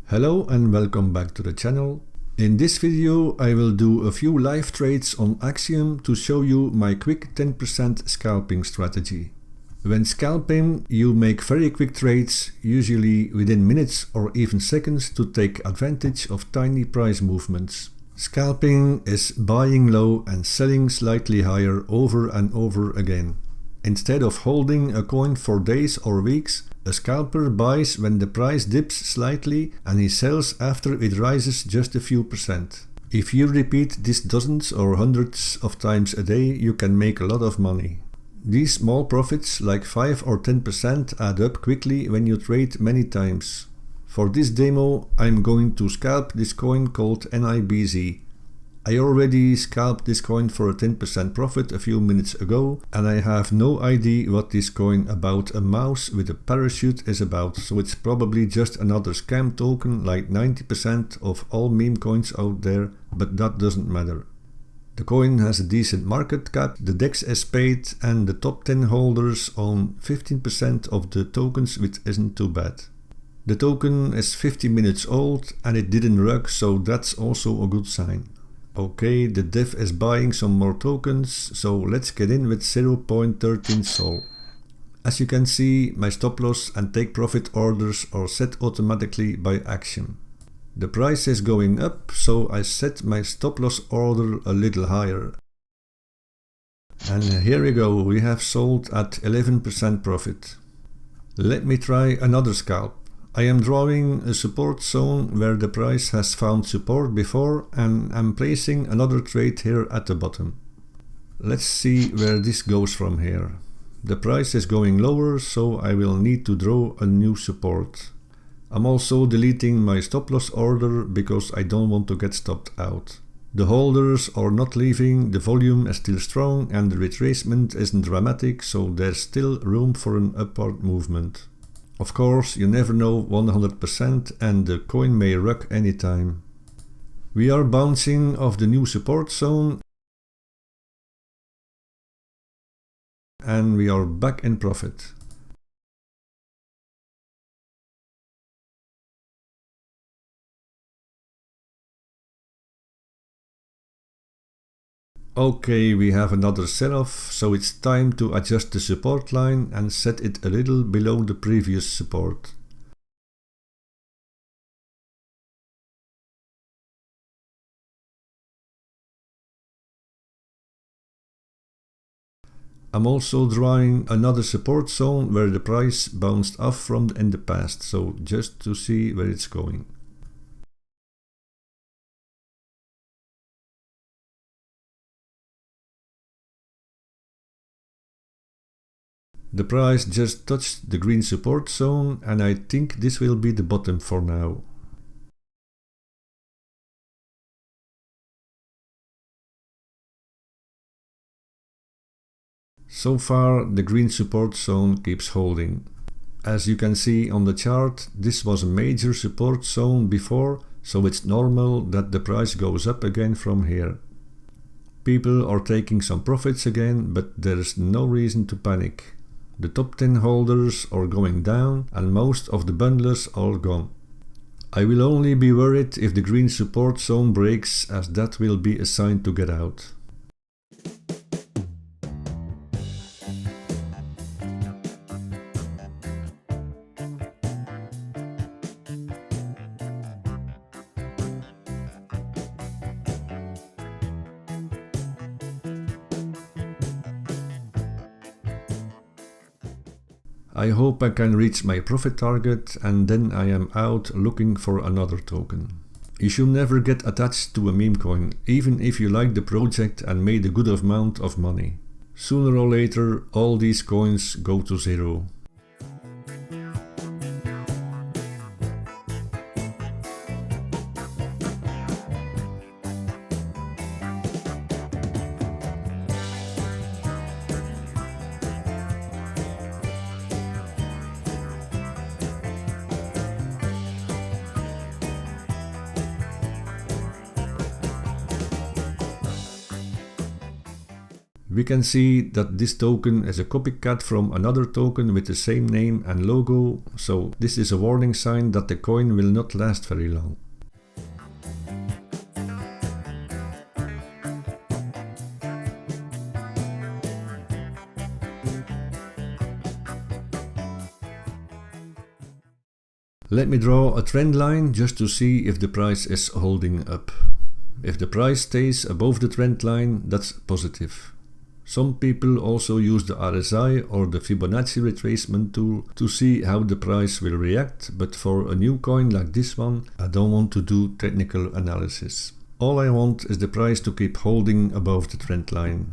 Hello and welcome back to the channel. In this video I will do a few live trades on Axiom to show you my quick 10% scalping strategy. When scalping, you make very quick trades, usually within minutes or even seconds, to take advantage of tiny price movements. Scalping is buying low and selling slightly higher over and over again. Instead of holding a coin for days or weeks, a scalper buys when the price dips slightly and he sells after it rises just a few percent. If you repeat this dozens or hundreds of times a day, you can make a lot of money. These small profits, like 5 or 10%, add up quickly when you trade many times. For this demo, I'm going to scalp this coin called NIBZ. I already scalped this coin for a 10% profit a few minutes ago, and I have no idea what this coin about a mouse with a parachute is about, so it's probably just another scam token like 90% of all meme coins out there, but that doesn't matter. The coin has a decent market cap, the DEX is paid, and the top 10 holders own 15% of the tokens, which isn't too bad. The token is 50 minutes old and it didn't rug, so that's also a good sign. Okay, the dev is buying some more tokens, so let's get in with 0.13 SOL. As you can see, my stop loss and take profit orders are set automatically by Axiom. The price is going up, so I set my stop loss order a little higher. And here we go, we have sold at 11% profit. Let me try another scalp. I am drawing a support zone where the price has found support before, and I'm placing another trade here at the bottom. Let's see where this goes from here. The price is going lower, so I will need to draw a new support. I'm also deleting my stop loss order because I don't want to get stopped out. The holders are not leaving, the volume is still strong and the retracement isn't dramatic, so there's still room for an upward movement. Of course, you never know 100% and the coin may rug anytime. We are bouncing off the new support zone and we are back in profit. Okay, we have another sell-off, so it's time to adjust the support line and set it a little below the previous support. I'm also drawing another support zone where the price bounced off from in the past, so just to see where it's going. The price just touched the green support zone and I think this will be the bottom for now. So far the green support zone keeps holding. As you can see on the chart, this was a major support zone before, so it's normal that the price goes up again from here. People are taking some profits again, but there's no reason to panic. The top 10 holders are going down and most of the bundlers are gone. I will only be worried if the green support zone breaks, as that will be a sign to get out. I hope I can reach my profit target and then I am out looking for another token. You should never get attached to a meme coin, even if you like the project and made a good amount of money. Sooner or later all these coins go to zero. We can see that this token is a copycat from another token with the same name and logo, so this is a warning sign that the coin will not last very long. Let me draw a trend line just to see if the price is holding up. If the price stays above the trend line, that's positive. Some people also use the RSI or the Fibonacci retracement tool to see how the price will react, but for a new coin like this one, I don't want to do technical analysis. All I want is the price to keep holding above the trend line.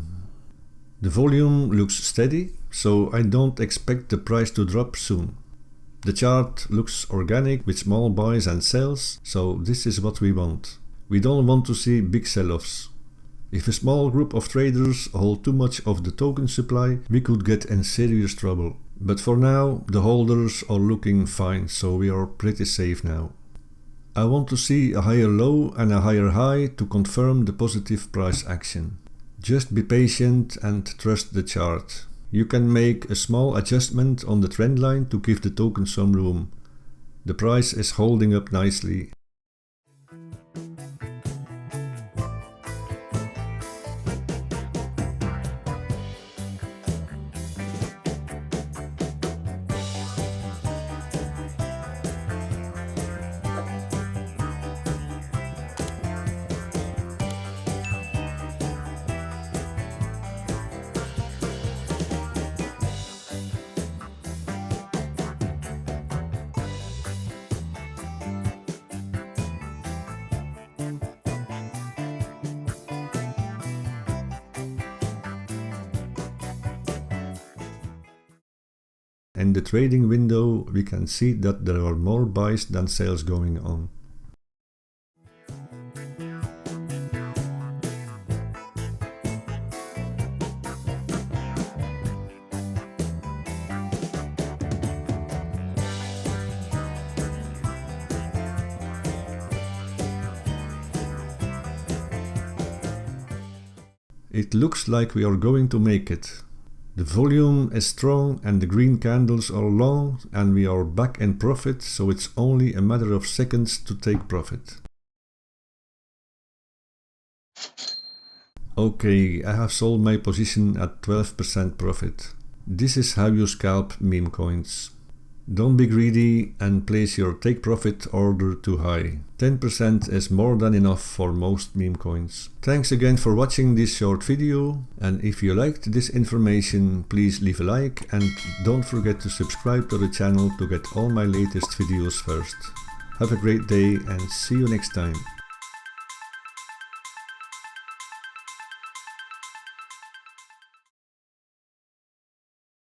The volume looks steady, so I don't expect the price to drop soon. The chart looks organic with small buys and sells, so this is what we want. We don't want to see big sell-offs. If a small group of traders hold too much of the token supply, we could get in serious trouble. But for now, the holders are looking fine, so we are pretty safe now. I want to see a higher low and a higher high to confirm the positive price action. Just be patient and trust the chart. You can make a small adjustment on the trend line to give the token some room. The price is holding up nicely. In the trading window, we can see that there are more buys than sales going on. It looks like we are going to make it. The volume is strong and the green candles are long and we are back in profit, so it's only a matter of seconds to take profit. Okay, I have sold my position at 12% profit. This is how you scalp meme coins. Don't be greedy and place your take profit order too high. 10% is more than enough for most meme coins. Thanks again for watching this short video, and if you liked this information, please leave a like and don't forget to subscribe to the channel to get all my latest videos first. Have a great day and see you next time.